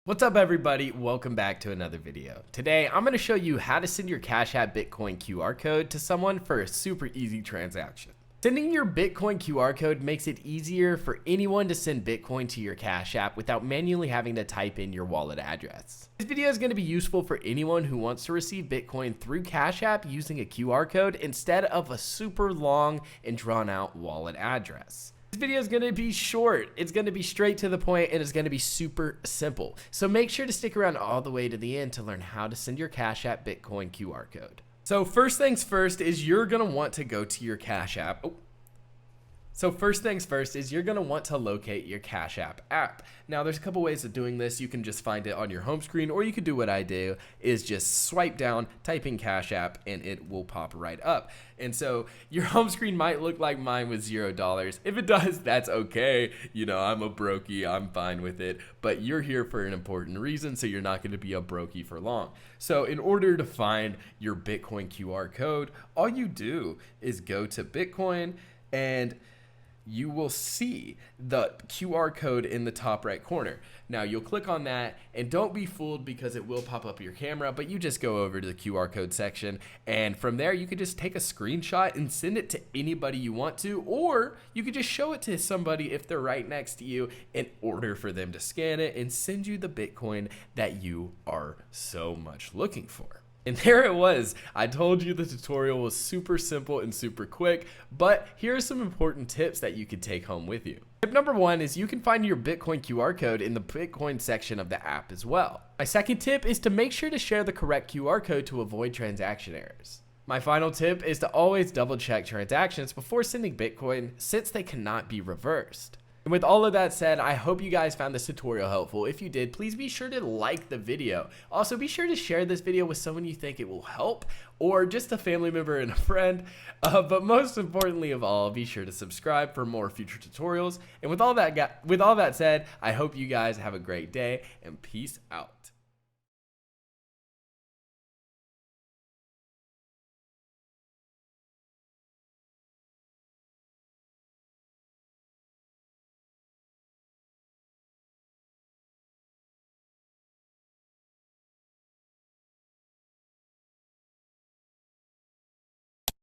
What's up everybody, welcome back to another video. Today I'm going to show you how to send your Cash App Bitcoin QR code to someone for a super easy transaction. Sending your Bitcoin QR code makes it easier for anyone to send Bitcoin to your Cash App without manually having to type in your wallet address. This video is going to be useful for anyone who wants to receive Bitcoin through Cash App using a QR code instead of a super long and drawn out wallet address. This video is going to be short, it's going to be straight to the point, and it's going to be super simple. So make sure to stick around all the way to the end to learn how to send your Cash App Bitcoin QR code. So first things first is you're going to want to go to your Cash App. First things first is you're going to want to locate your Cash App. Now there's a couple ways of doing this. You can just find it on your home screen, or you could do what I do is just swipe down, type in Cash App, and it will pop right up. And so your home screen might look like mine with $0. If it does, that's okay. You know, I'm a brokey, I'm fine with it, but you're here for an important reason, so you're not going to be a brokey for long. So in order to find your Bitcoin QR code, all you do is go to Bitcoin and you will see the QR code in the top right corner. Now you'll click on that, and don't be fooled because it will pop up your camera, but you just go over to the QR code section, and from there you could just take a screenshot and send it to anybody you want to, or you could just show it to somebody if they're right next to you in order for them to scan it and send you the Bitcoin that you are so much looking for. And there it was. I told you the tutorial was super simple and super quick, but here are some important tips that you could take home with you. Tip number one is you can find your Bitcoin QR code in the Bitcoin section of the app as well. My second tip is to make sure to share the correct QR code to avoid transaction errors. My final tip is to always double check transactions before sending Bitcoin since they cannot be reversed. And with all of that said, I hope you guys found this tutorial helpful. If you did, please be sure to like the video. Also, be sure to share this video with someone you think it will help, or just a family member and a friend. But most importantly of all, be sure to subscribe for more future tutorials. And with all that said, I hope you guys have a great day, and peace out.